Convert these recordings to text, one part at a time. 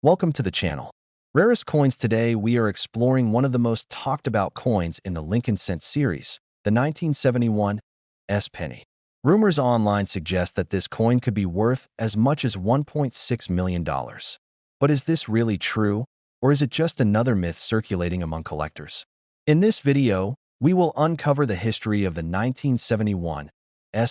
Welcome to the channel. Rarest Coins. Today we are exploring one of the most talked about coins in the Lincoln Cent series, the 1971 penny. Rumors online suggest that this coin could be worth as much as $1.6 million. But is this really true, or is it just another myth circulating among collectors? In this video, we will uncover the history of the 1971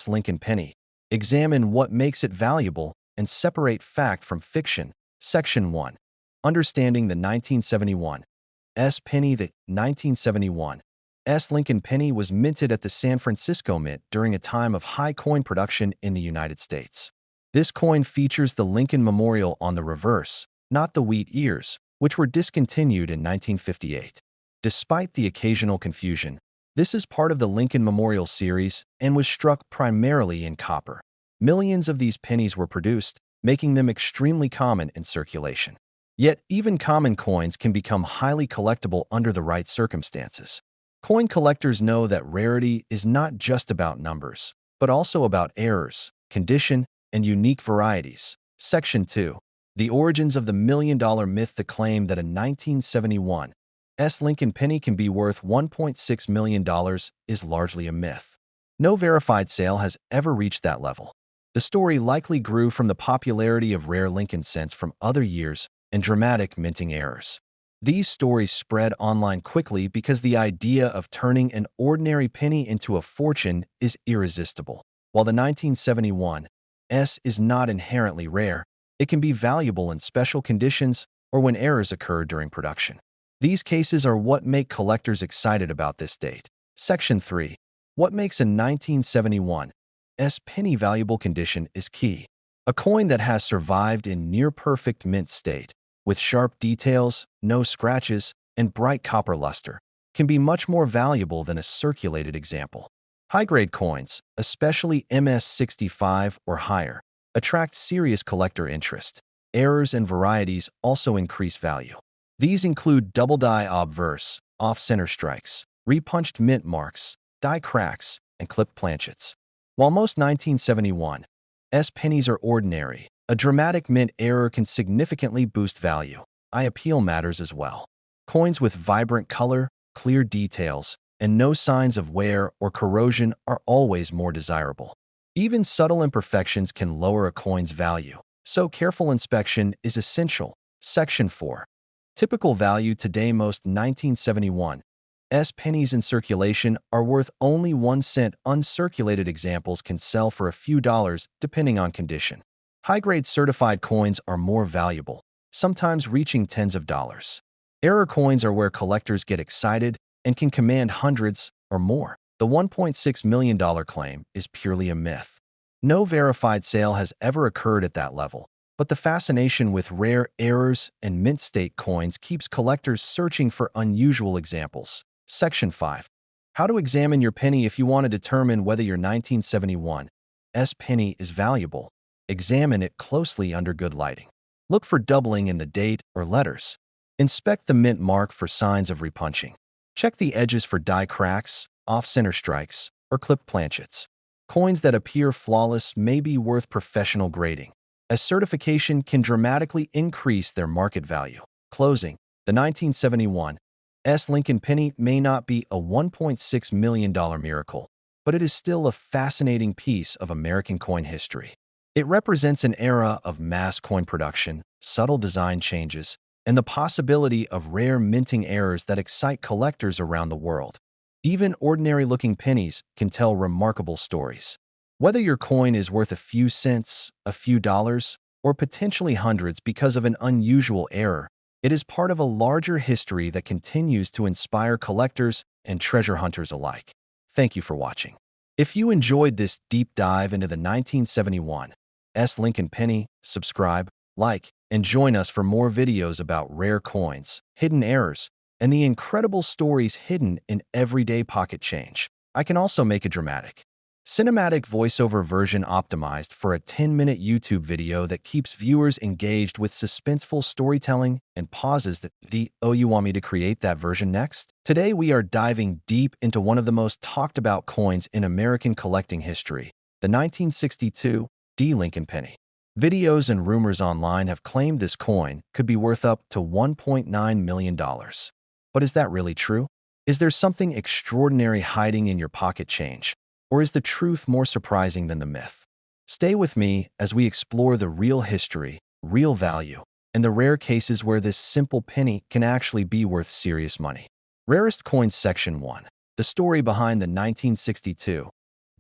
Lincoln penny, examine what makes it valuable, and separate fact from fiction. Section 1. Understanding the 1971 penny. The 1971 Lincoln penny was minted at the San Francisco Mint during a time of high coin production in the United States. This coin features the Lincoln Memorial on the reverse, not the wheat ears, which were discontinued in 1958. Despite the occasional confusion, this is part of the Lincoln Memorial series and was struck primarily in copper. Millions of these pennies were produced, making them extremely common in circulation. Yet, even common coins can become highly collectible under the right circumstances. Coin collectors know that rarity is not just about numbers, but also about errors, condition, and unique varieties. Section 2. The origins of the million-dollar myth. The claim that a 1971 Lincoln penny can be worth $1.6 million is largely a myth. No verified sale has ever reached that level. The story likely grew from the popularity of rare Lincoln cents from other years and dramatic minting errors. These stories spread online quickly because the idea of turning an ordinary penny into a fortune is irresistible. While the 1971 is not inherently rare, it can be valuable in special conditions or when errors occur during production. These cases are what make collectors excited about this date. Section 3. What makes a 1971 penny valuable? Condition is key. A coin that has survived in near-perfect mint state, with sharp details, no scratches, and bright copper luster, can be much more valuable than a circulated example. High-grade coins, especially MS65 or higher, attract serious collector interest. Errors and varieties also increase value. These include double-die obverse, off-center strikes, repunched mint marks, die cracks, and clipped planchets. While most 1971 pennies are ordinary, a dramatic mint error can significantly boost value. Appeal matters as well. Coins with vibrant color, clear details, and no signs of wear or corrosion are always more desirable. Even subtle imperfections can lower a coin's value, so careful inspection is essential. Section 4. Typical value. Today, most 1971 pennies in circulation are worth only 1 cent. Uncirculated examples can sell for a few dollars depending on condition. High-grade certified coins are more valuable, sometimes reaching tens of dollars. Error coins are where collectors get excited and can command hundreds or more. The $1.6 million claim is purely a myth. No verified sale has ever occurred at that level, but the fascination with rare errors and mint state coins keeps collectors searching for unusual examples. Section 5. How to examine your penny. If you want to determine whether your 1971 penny is valuable, examine it closely under good lighting. Look for doubling in the date or letters. Inspect the mint mark for signs of repunching. Check the edges for die cracks, off-center strikes, or clipped planchets. Coins that appear flawless may be worth professional grading, as certification can dramatically increase their market value. Closing. The 1971 Lincoln penny may not be a $1.6 million miracle, but it is still a fascinating piece of American coin history. It represents an era of mass coin production, subtle design changes, and the possibility of rare minting errors that excite collectors around the world. Even ordinary-looking pennies can tell remarkable stories. Whether your coin is worth a few cents, a few dollars, or potentially hundreds because of an unusual error, it is part of a larger history that continues to inspire collectors and treasure hunters alike. Thank you for watching. If you enjoyed this deep dive into the 1971 Lincoln penny, subscribe, like, and join us for more videos about rare coins, hidden errors, and the incredible stories hidden in everyday pocket change. I can also make a dramatic, cinematic voiceover version optimized for a 10-minute YouTube video that keeps viewers engaged with suspenseful storytelling and pauses that you want me to create that version next? Today we are diving deep into one of the most talked about coins in American collecting history, the 1962 Lincoln penny. Videos and rumors online have claimed this coin could be worth up to $1.9 million. But is that really true? Is there something extraordinary hiding in your pocket change? Or is the truth more surprising than the myth? Stay with me as we explore the real history, real value, and the rare cases where this simple penny can actually be worth serious money. Rarest Coins Section 1. The story behind the 1962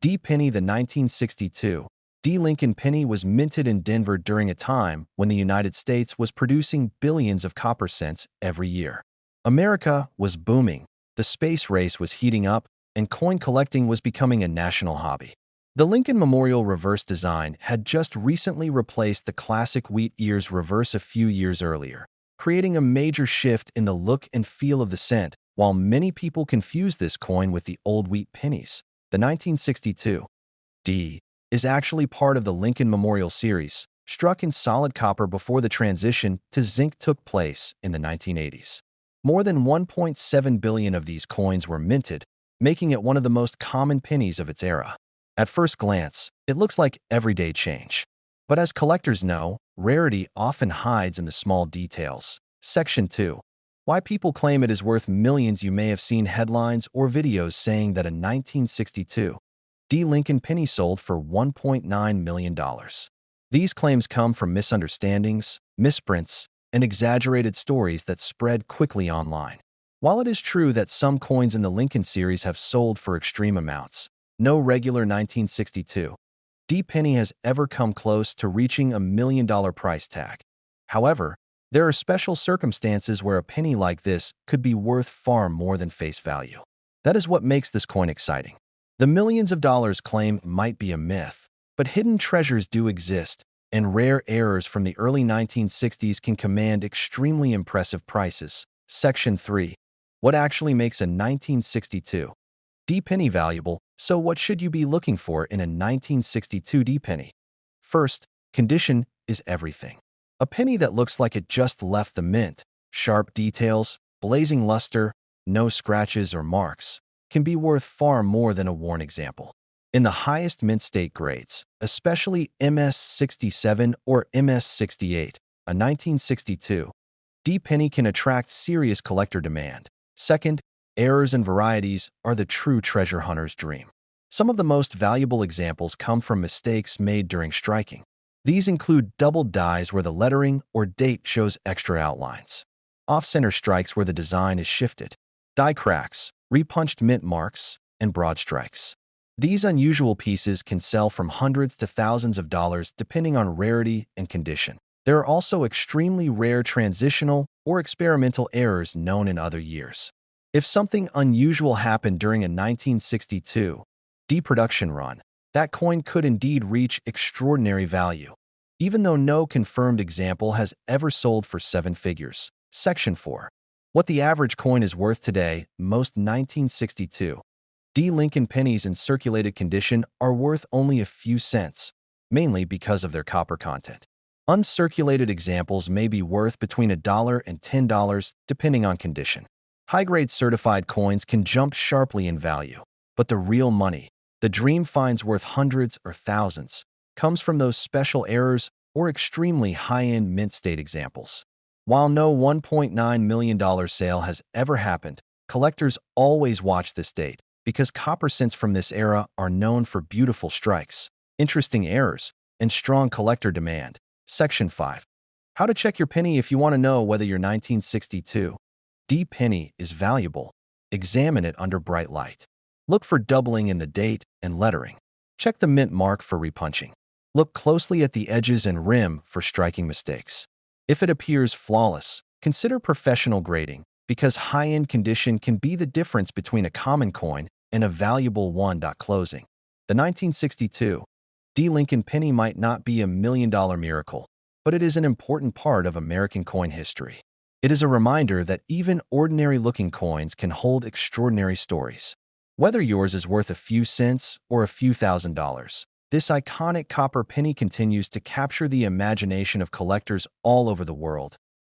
D penny. The 1962 D Lincoln penny was minted in Denver during a time when the United States was producing billions of copper cents every year. America was booming, the space race was heating up, and coin collecting was becoming a national hobby. The Lincoln Memorial reverse design had just recently replaced the classic wheat ears reverse a few years earlier, creating a major shift in the look and feel of the cent. While many people confuse this coin with the old wheat pennies, the 1962 D is actually part of the Lincoln Memorial series, struck in solid copper before the transition to zinc took place in the 1980s. More than 1.7 billion of these coins were minted, making it one of the most common pennies of its era. At first glance, it looks like everyday change. But as collectors know, rarity often hides in the small details. Section 2. Why people claim it is worth millions. You may have seen headlines or videos saying that a 1962 D Lincoln penny sold for $1.9 million. These claims come from misunderstandings, misprints, and exaggerated stories that spread quickly online. While it is true that some coins in the Lincoln series have sold for extreme amounts, no regular 1962 D penny has ever come close to reaching a $1 million price tag. However, there are special circumstances where a penny like this could be worth far more than face value. That is what makes this coin exciting. The millions of dollars claim might be a myth, but hidden treasures do exist, and rare errors from the early 1960s can command extremely impressive prices. Section 3. What actually makes a 1962 D penny valuable? So what should you be looking for in a 1962 D penny? First, condition is everything. A penny that looks like it just left the mint, sharp details, blazing luster, no scratches or marks, can be worth far more than a worn example. In the highest mint state grades, especially MS67 or MS68, a 1962 D penny can attract serious collector demand. Second, errors and varieties are the true treasure hunter's dream. Some of the most valuable examples come from mistakes made during striking. These include doubled dies where the lettering or date shows extra outlines, off-center strikes where the design is shifted, die cracks, repunched mint marks, and broad strikes. These unusual pieces can sell from hundreds to thousands of dollars depending on rarity and condition. There are also extremely rare transitional or experimental errors known in other years. If something unusual happened during a 1962 D production run, that coin could indeed reach extraordinary value, even though no confirmed example has ever sold for seven figures. Section 4. What the average coin is worth today. Most 1962 D Lincoln pennies in circulated condition are worth only a few cents, mainly because of their copper content. Uncirculated examples may be worth between $1 and $10 depending on condition. High-grade certified coins can jump sharply in value, but the real money, the dream finds worth hundreds or thousands, comes from those special errors or extremely high-end mint state examples. While no $1.9 million sale has ever happened, collectors always watch this date because copper cents from this era are known for beautiful strikes, interesting errors, and strong collector demand. Section 5. How to check your penny. If you want to know whether your 1962 D penny is valuable, examine it under bright light. Look for doubling in the date and lettering. Check the mint mark for repunching. Look closely at the edges and rim for striking mistakes. If it appears flawless, consider professional grading, because high-end condition can be the difference between a common coin and a valuable one. Closing. The 1962 D Lincoln penny might not be a $1 million miracle, but it is an important part of American coin history. It is a reminder that even ordinary-looking coins can hold extraordinary stories. Whether yours is worth a few cents or a few $1,000s, this iconic copper penny continues to capture the imagination of collectors all over the world.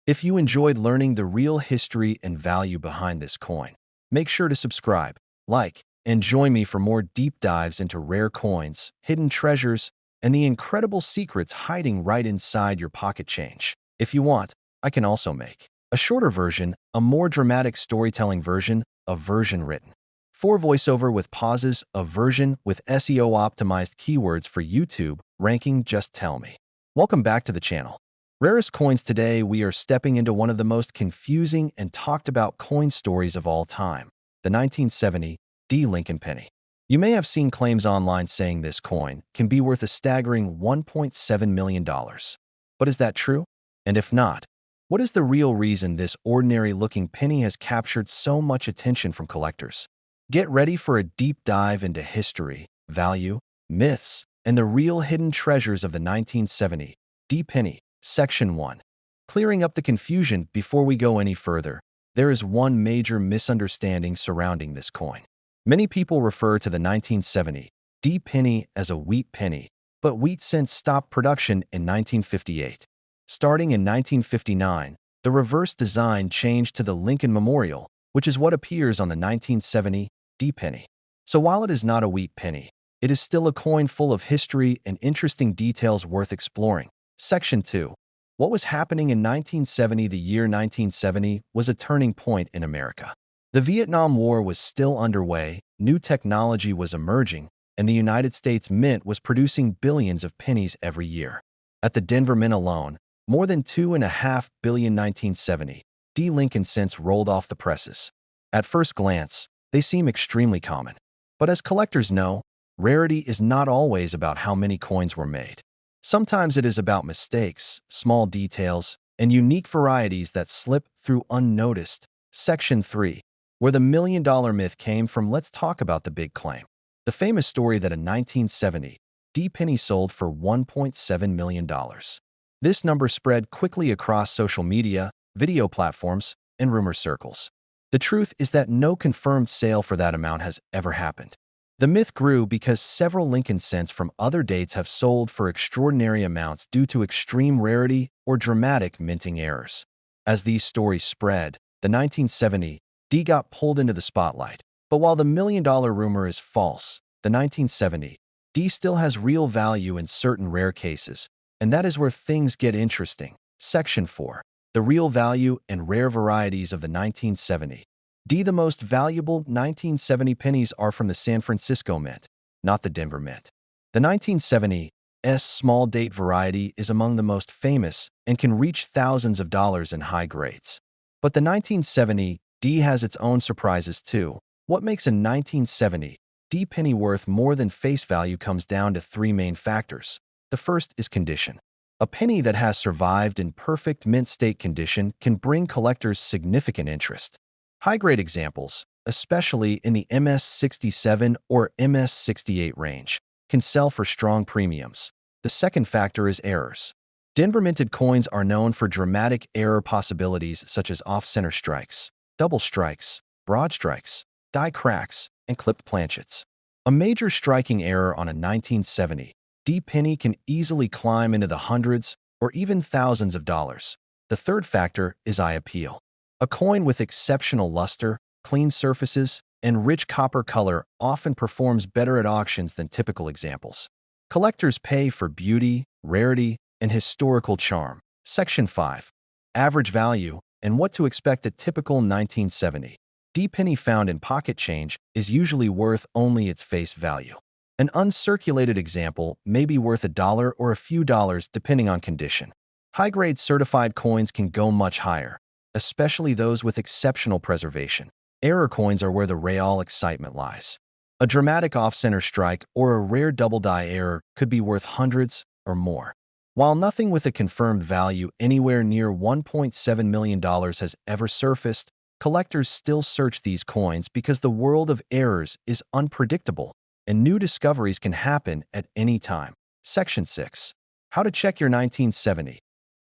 If you enjoyed learning the real history and value behind this coin, make sure to subscribe, like, and join me for more deep dives into rare coins, hidden treasures, and the incredible secrets hiding right inside your pocket change. If you want, I can also make a shorter version, a more dramatic storytelling version, a version written for voiceover with pauses, a version with SEO-optimized keywords for YouTube ranking. Just tell me. Welcome back to the channel. Rarest Coins. Today, we are stepping into one of the most confusing and talked about coin stories of all time, the 1970 D. Lincoln penny. You may have seen claims online saying this coin can be worth a staggering $1.7 million. But is that true? And if not, what is the real reason this ordinary-looking penny has captured so much attention from collectors? Get ready for a deep dive into history, value, myths, and the real hidden treasures of the 1970 D. penny. Section 1. Clearing up the confusion. Before we go any further, there is one major misunderstanding surrounding this coin. Many people refer to the 1970 D. penny as a wheat penny, but wheat cents stopped production in 1958. Starting in 1959, the reverse design changed to the Lincoln Memorial, which is what appears on the 1970 D. penny. So while it is not a wheat penny, it is still a coin full of history and interesting details worth exploring. Section 2. What was happening in 1970? The year 1970 was a turning point in America. The Vietnam War was still underway, new technology was emerging, and the United States Mint was producing billions of pennies every year. At the Denver Mint alone, more than 2.5 billion 1970 D. Lincoln cents rolled off the presses. At first glance, they seem extremely common. But as collectors know, rarity is not always about how many coins were made. Sometimes it is about mistakes, small details, and unique varieties that slip through unnoticed. Section 3. Where the million-dollar myth came from. Let's talk about the big claim. The famous story that a 1970 D. penny sold for $1.7 million. This number spread quickly across social media, video platforms, and rumor circles. The truth is that no confirmed sale for that amount has ever happened. The myth grew because several Lincoln cents from other dates have sold for extraordinary amounts due to extreme rarity or dramatic minting errors. As these stories spread, the 1970 D got pulled into the spotlight. But while the million-dollar rumor is false, the 1970 D still has real value in certain rare cases, and that is where things get interesting. Section 4. The real value and rare varieties of the 1970 D. The most valuable 1970 pennies are from the San Francisco Mint, not the Denver Mint. The 1970 S small date variety is among the most famous and can reach thousands of dollars in high grades. But the 1970 D has its own surprises too. What makes a 1970 D penny worth more than face value comes down to three main factors. The first is condition. A penny that has survived in perfect mint state condition can bring collectors significant interest. High-grade examples, especially in the MS-67 or MS-68 range, can sell for strong premiums. The second factor is errors. Denver-minted coins are known for dramatic error possibilities such as off-center strikes, double strikes, broad strikes, die cracks, and clipped planchets. A major striking error on a 1970 D penny can easily climb into the hundreds or even thousands of dollars. The third factor is eye appeal. A coin with exceptional luster, clean surfaces, and rich copper color often performs better at auctions than typical examples. Collectors pay for beauty, rarity, and historical charm. Section 5. Average value and what to expect. A typical 1970 D penny found in pocket change is usually worth only its face value. An uncirculated example may be worth $1 or a few dollars depending on condition. High-grade certified coins can go much higher, especially those with exceptional preservation. Error coins are where the real excitement lies. A dramatic off-center strike or a rare double-die error could be worth hundreds or more. While nothing with a confirmed value anywhere near $1.7 million has ever surfaced, collectors still search these coins because the world of errors is unpredictable and new discoveries can happen at any time. Section 6. How to check your 1970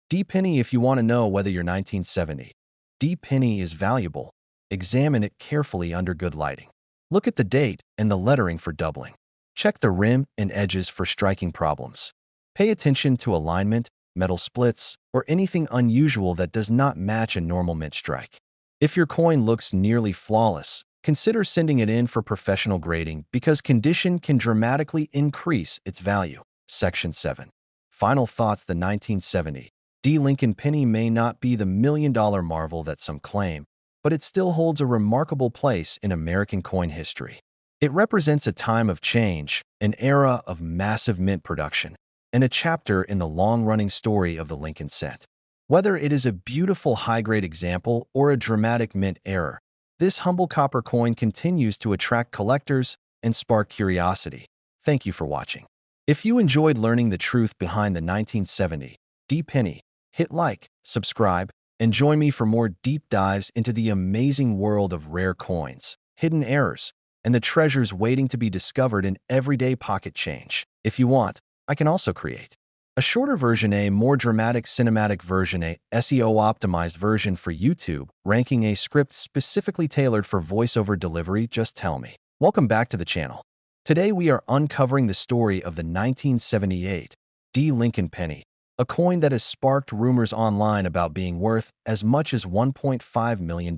D penny. If you want to know whether your 1970 D penny is valuable, examine it carefully under good lighting. Look at the date and the lettering for doubling. Check the rim and edges for striking problems. Pay attention to alignment, metal splits, or anything unusual that does not match a normal mint strike. If your coin looks nearly flawless, consider sending it in for professional grading because condition can dramatically increase its value. Section 7. Final thoughts. The 1970 D. Lincoln penny may not be the million-dollar marvel that some claim, but it still holds a remarkable place in American coin history. It represents a time of change, an era of massive mint production, and a chapter in the long-running story of the Lincoln cent. Whether it is a beautiful high-grade example or a dramatic mint error, this humble copper coin continues to attract collectors and spark curiosity. Thank you for watching. If you enjoyed learning the truth behind the 1970 D penny, hit like, subscribe, and join me for more deep dives into the amazing world of rare coins, hidden errors, and the treasures waiting to be discovered in everyday pocket change. If you want, I can also create a shorter version, a more dramatic cinematic version, a SEO-optimized version for YouTube, ranking a script specifically tailored for voiceover delivery. Just tell me. Welcome back to the channel. Today we are uncovering the story of the 1978 D. Lincoln penny, a coin that has sparked rumors online about being worth as much as $1.5 million.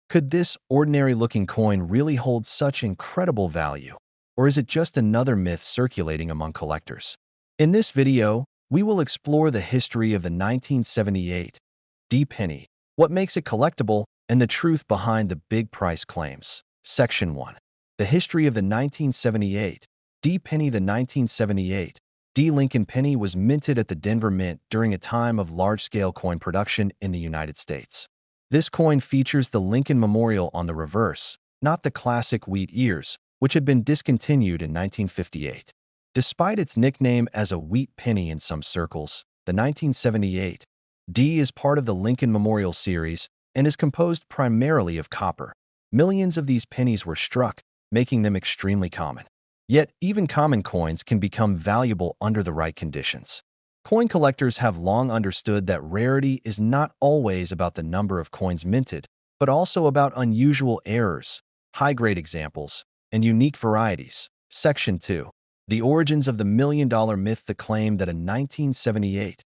Could this ordinary-looking coin really hold such incredible value? Or is it just another myth circulating among collectors? In this video, we will explore the history of the 1978 D penny, what makes it collectible, and the truth behind the big price claims. Section 1. The history of the 1978 D penny. The 1978 D. Lincoln penny was minted at the Denver Mint during a time of large-scale coin production in the United States. This coin features the Lincoln Memorial on the reverse, not the classic wheat ears, which had been discontinued in 1958. Despite its nickname as a wheat penny in some circles, the 1978 D is part of the Lincoln Memorial series and is composed primarily of copper. Millions of these pennies were struck, making them extremely common. Yet, even common coins can become valuable under the right conditions. Coin collectors have long understood that rarity is not always about the number of coins minted, but also about unusual errors, high-grade examples, and unique varieties. Section 2. The origins of the million-dollar myth. The claim that a 1978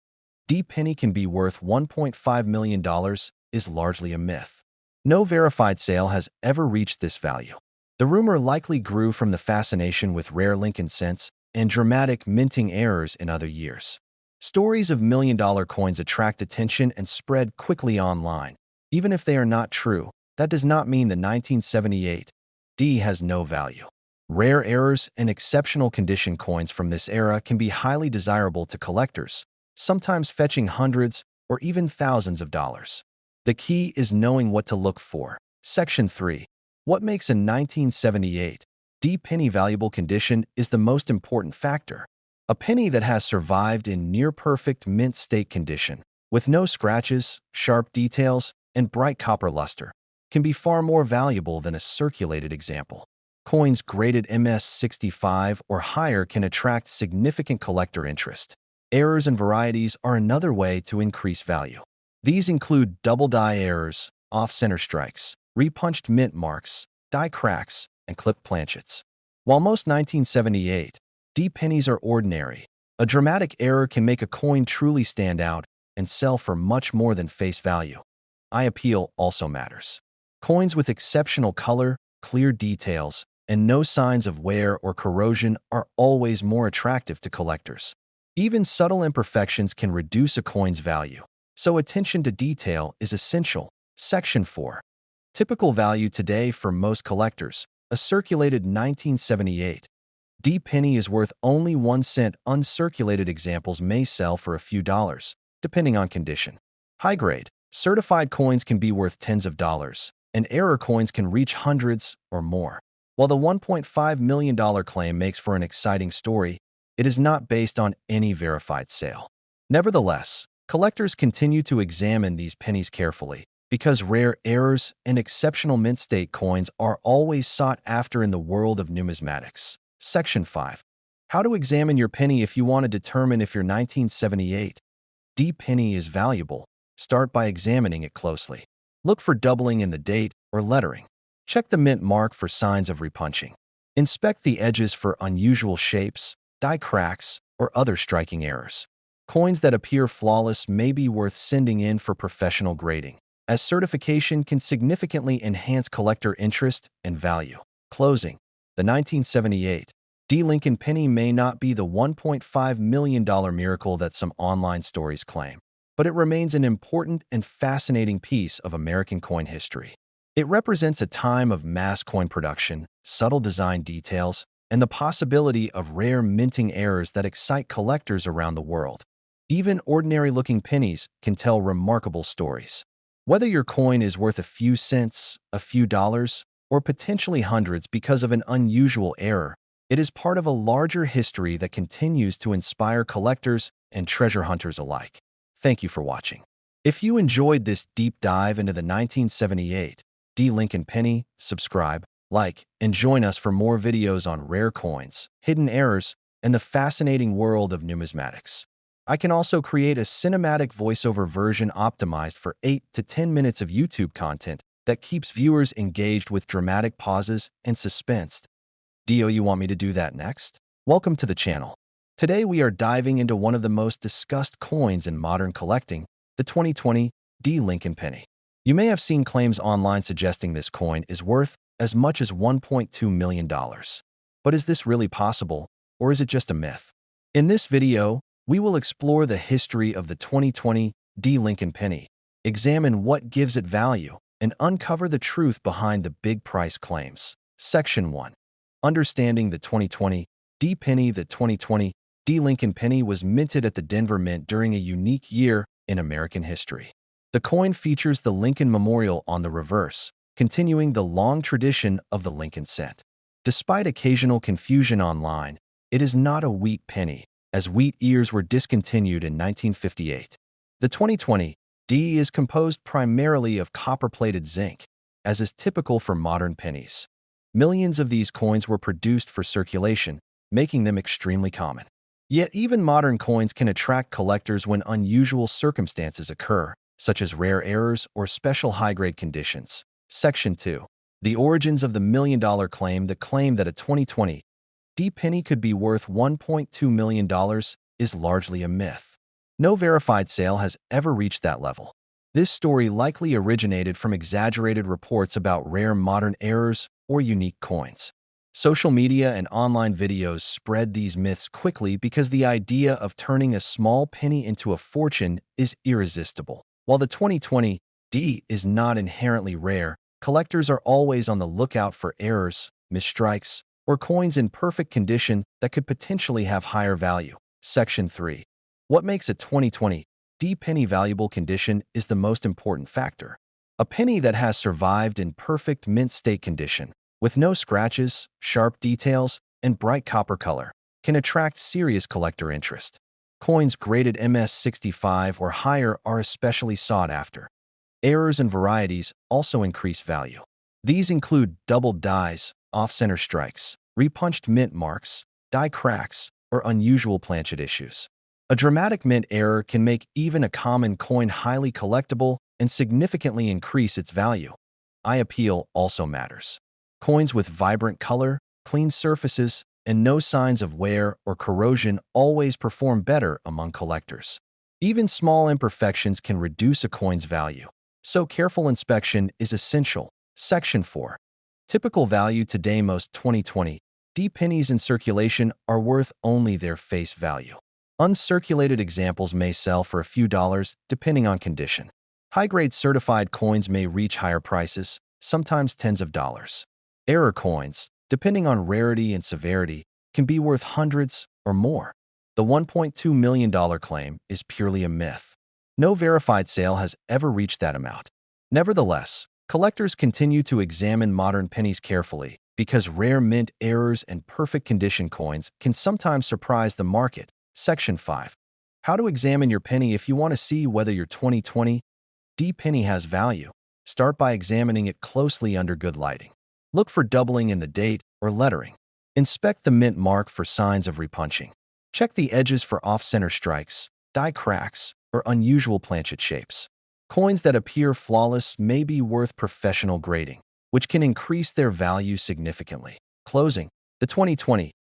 D penny can be worth $1.5 million is largely a myth. No verified sale has ever reached this value. The rumor likely grew from the fascination with rare Lincoln cents and dramatic minting errors in other years. Stories of million-dollar coins attract attention and spread quickly online. Even if they are not true, that does not mean the 1978 D has no value. Rare errors and exceptional condition coins from this era can be highly desirable to collectors, sometimes fetching hundreds or even thousands of dollars. The key is knowing what to look for. Section 3. What makes a 1978 D penny valuable? Condition is the most important factor. A penny that has survived in near-perfect mint state condition, with no scratches, sharp details, and bright copper luster, can be far more valuable than a circulated example. Coins graded MS-65 or higher can attract significant collector interest. Errors and varieties are another way to increase value. These include double die errors, off-center strikes, repunched mint marks, die cracks, and clipped planchets. While most 1978 D pennies are ordinary, a dramatic error can make a coin truly stand out and sell for much more than face value. Eye appeal also matters. Coins with exceptional color, clear details, and no signs of wear or corrosion are always more attractive to collectors. Even subtle imperfections can reduce a coin's value, so attention to detail is essential. Section 4. Typical value today for most collectors. A circulated 1978 D penny is worth only 1 cent. Uncirculated examples may sell for a few dollars, depending on condition. High-grade, certified coins can be worth tens of dollars, and error coins can reach hundreds or more. While the $1.5 million claim makes for an exciting story, it is not based on any verified sale. Nevertheless, collectors continue to examine these pennies carefully, because rare errors and exceptional mint state coins are always sought after in the world of numismatics. Section 5. How to examine your penny. If you want to determine if your 1978 D penny is valuable, start by examining it closely. Look for doubling in the date or lettering. Check the mint mark for signs of repunching. Inspect the edges for unusual shapes, die cracks, or other striking errors. Coins that appear flawless may be worth sending in for professional grading, as certification can significantly enhance collector interest and value. Closing. The 1978 Lincoln penny may not be the $1.5 million miracle that some online stories claim, but it remains an important and fascinating piece of American coin history. It represents a time of mass coin production, subtle design details, and the possibility of rare minting errors that excite collectors around the world. Even ordinary-looking pennies can tell remarkable stories. Whether your coin is worth a few cents, a few dollars, or potentially hundreds because of an unusual error, it is part of a larger history that continues to inspire collectors and treasure hunters alike. Thank you for watching. If you enjoyed this deep dive into the 1978 Lincoln penny, subscribe, like, and join us for more videos on rare coins, hidden errors, and the fascinating world of numismatics. I can also create a cinematic voiceover version optimized for 8 to 10 minutes of YouTube content that keeps viewers engaged with dramatic pauses and suspense. Do you want me to do that next? Welcome to the channel. Today we are diving into one of the most discussed coins in modern collecting, the 2020 Lincoln penny. You may have seen claims online suggesting this coin is worth as much as $1.2 million. But is this really possible, or is it just a myth? In this video, we will explore the history of the 2020 Lincoln penny, examine what gives it value, and uncover the truth behind the big price claims. Section 1. Understanding the 2020 penny. The 2020 Lincoln penny was minted at the Denver Mint during a unique year in American history. The coin features the Lincoln Memorial on the reverse, continuing the long tradition of the Lincoln cent. Despite occasional confusion online, it is not a wheat penny, as wheat ears were discontinued in 1958. The 2020 is composed primarily of copper-plated zinc, as is typical for modern pennies. Millions of these coins were produced for circulation, making them extremely common. Yet even modern coins can attract collectors when unusual circumstances occur, such as rare errors or special high-grade conditions. Section 2. The origins of the million-dollar claim. The claim that a 2020 penny could be worth $1.2 million is largely a myth. No verified sale has ever reached that level. This story likely originated from exaggerated reports about rare modern errors or unique coins. Social media and online videos spread these myths quickly because the idea of turning a small penny into a fortune is irresistible. While the 2020 is not inherently rare, collectors are always on the lookout for errors, misstrikes, or coins in perfect condition that could potentially have higher value. Section 3. What makes a 2020 penny valuable condition is the most important factor. A penny that has survived in perfect mint state condition, with no scratches, sharp details, and bright copper color, can attract serious collector interest. Coins graded MS65 or higher are especially sought after. Errors and varieties also increase value. These include doubled dies, off-center strikes, repunched mint marks, die cracks, or unusual planchet issues. A dramatic mint error can make even a common coin highly collectible and significantly increase its value. Eye appeal also matters. Coins with vibrant color, clean surfaces, and no signs of wear or corrosion always perform better among collectors. Even small imperfections can reduce a coin's value, so careful inspection is essential. Section 4. Typical value. Today, most 2020 pennies in circulation are worth only their face value. Uncirculated examples may sell for a few dollars, depending on condition. High-grade certified coins may reach higher prices, sometimes tens of dollars. Error coins, depending on rarity and severity, can be worth hundreds or more. The $1.2 million claim is purely a myth. No verified sale has ever reached that amount. Nevertheless, collectors continue to examine modern pennies carefully because rare mint errors and perfect condition coins can sometimes surprise the market. Section 5. How to examine your penny. If you want to see whether your 2020 penny has value, start by examining it closely under good lighting. Look for doubling in the date or lettering. Inspect the mint mark for signs of repunching. Check the edges for off-center strikes, die cracks, or unusual planchet shapes. Coins that appear flawless may be worth professional grading, which can increase their value significantly. Closing. The 2020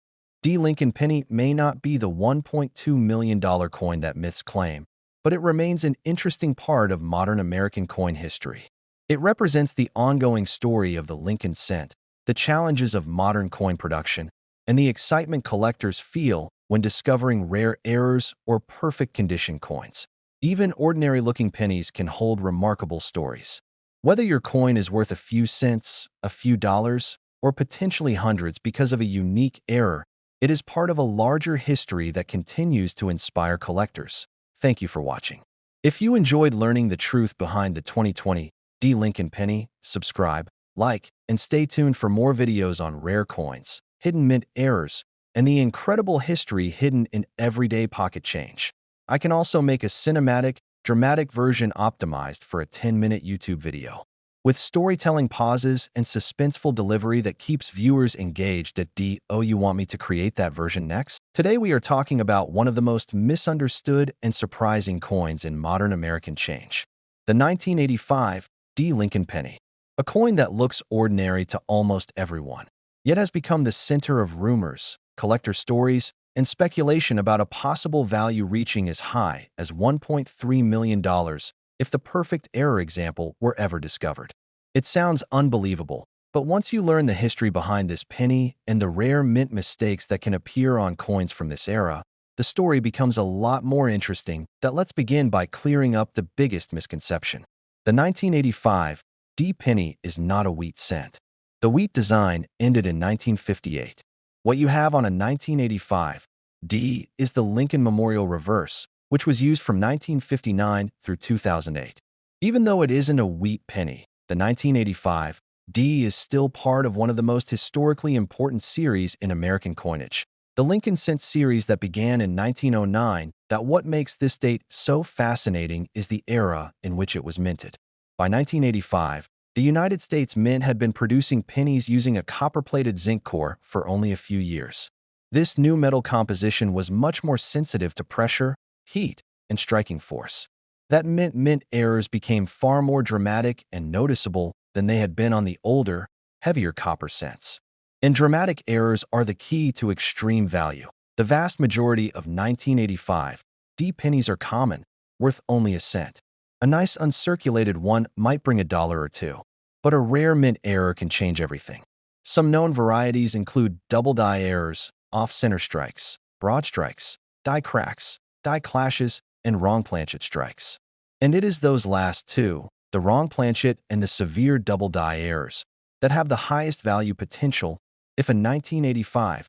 Lincoln penny may not be the $1.2 million coin that myths claim, but it remains an interesting part of modern American coin history. It represents the ongoing story of the Lincoln cent, the challenges of modern coin production, and the excitement collectors feel when discovering rare errors or perfect condition coins. Even ordinary-looking pennies can hold remarkable stories. Whether your coin is worth a few cents, a few dollars, or potentially hundreds because of a unique error, it is part of a larger history that continues to inspire collectors. Thank you for watching. If you enjoyed learning the truth behind the 2020 D. Lincoln penny, subscribe, like, and stay tuned for more videos on rare coins, hidden mint errors, and the incredible history hidden in everyday pocket change. I can also make a cinematic, dramatic version optimized for a 10-minute YouTube video, with storytelling pauses and suspenseful delivery that keeps viewers engaged at Oh, you want me to create that version next? Today we are talking about one of the most misunderstood and surprising coins in modern American change, the 1985 D. Lincoln penny. A coin that looks ordinary to almost everyone, yet has become the center of rumors, collector stories, and speculation about a possible value reaching as high as $1.3 million if the perfect error example were ever discovered. It sounds unbelievable, but once you learn the history behind this penny and the rare mint mistakes that can appear on coins from this era, the story becomes a lot more interesting. Let's begin by clearing up the biggest misconception. The 1985 D penny is not a wheat cent. The wheat design ended in 1958. What you have on a 1985 D is the Lincoln Memorial reverse, which was used from 1959 through 2008. Even though it isn't a wheat penny, the 1985 D is still part of one of the most historically important series in American coinage, the Lincoln Cent series that began in 1909. What makes this date so fascinating is the era in which it was minted. By 1985, the United States Mint had been producing pennies using a copper-plated zinc core for only a few years. This new metal composition was much more sensitive to pressure, heat, and striking force. That mint errors became far more dramatic and noticeable than they had been on the older, heavier copper cents. And dramatic errors are the key to extreme value. The vast majority of 1985 D pennies are common, worth only a cent. A nice uncirculated one might bring $1 or $2, but a rare mint error can change everything. Some known varieties include double die errors, off-center strikes, broad strikes, die cracks, die clashes, and wrong planchet strikes. And it is those last two, the wrong planchet and the severe double die errors, that have the highest value potential. If a 1985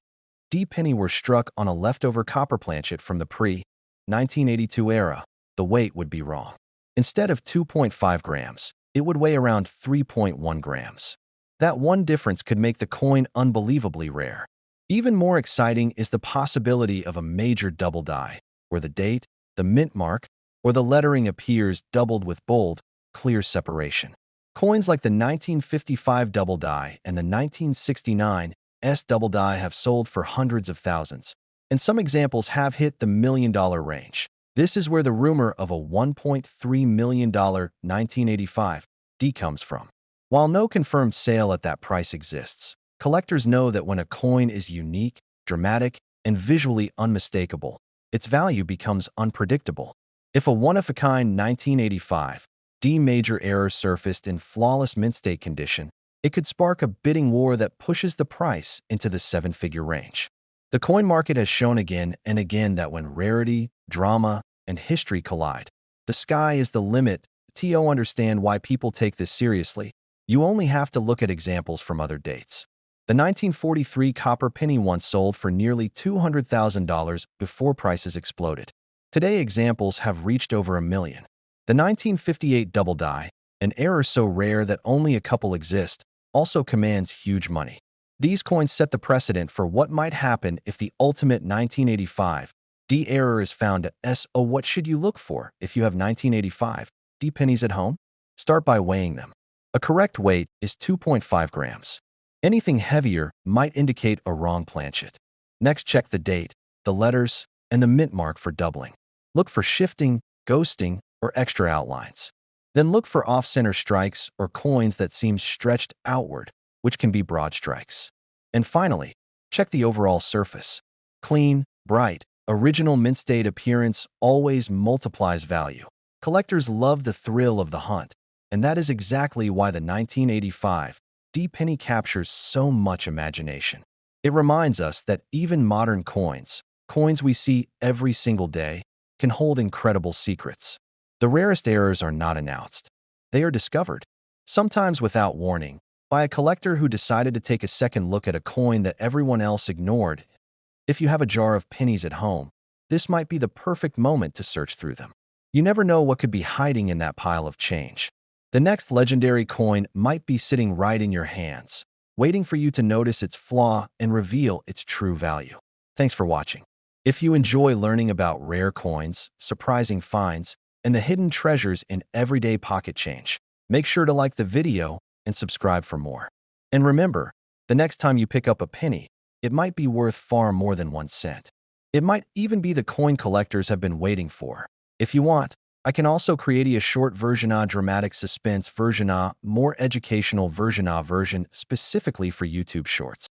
D penny were struck on a leftover copper planchet from the pre-1982 era, the weight would be wrong. Instead of 2.5 grams, it would weigh around 3.1 grams. That one difference could make the coin unbelievably rare. Even more exciting is the possibility of a major double die, where the date, the mint mark, or the lettering appears doubled with bold, clear separation. Coins like the 1955 double die and the 1969 S double die have sold for hundreds of thousands, and some examples have hit the $1 million range. This is where the rumor of a $1.3 million 1985 D comes from. While no confirmed sale at that price exists, collectors know that when a coin is unique, dramatic, and visually unmistakable, its value becomes unpredictable. If a one-of-a-kind 1985 D major error surfaced in flawless mint state condition, it could spark a bidding war that pushes the price into the seven-figure range. The coin market has shown again and again that when rarity, drama, and history collide, the sky is the limit. To understand why people take this seriously, you only have to look at examples from other dates. The 1943 copper penny once sold for nearly $200,000 before prices exploded. Today, examples have reached over $1 million. The 1958 double die, an error so rare that only a couple exist, also commands huge money. These coins set the precedent for what might happen if the ultimate 1985 D error is found at what should you look for if you have 1985 D pennies at home? Start by weighing them. A correct weight is 2.5 grams. Anything heavier might indicate a wrong planchet. Next, check the date, the letters, and the mint mark for doubling. Look for shifting, ghosting, or extra outlines. Then look for off-center strikes or coins that seem stretched outward, which can be broad strikes. And finally, check the overall surface. Clean, bright, original mint state appearance always multiplies value. Collectors love the thrill of the hunt, and that is exactly why the 1985 D penny captures so much imagination. It reminds us that even modern coins we see every single day, can hold incredible secrets. The rarest errors are not announced. They are discovered, sometimes without warning, by a collector who decided to take a second look at a coin that everyone else ignored. If you have a jar of pennies at home, this might be the perfect moment to search through them. You never know what could be hiding in that pile of change. The next legendary coin might be sitting right in your hands, waiting for you to notice its flaw and reveal its true value. Thanks for watching. If you enjoy learning about rare coins, surprising finds, and the hidden treasures in everyday pocket change, make sure to like the video and subscribe for more. And remember, the next time you pick up a penny, it might be worth far more than 1 cent. It might even be the coin collectors have been waiting for. If you want, I can also create a short version, a dramatic suspense version, a more educational version, specifically for YouTube Shorts.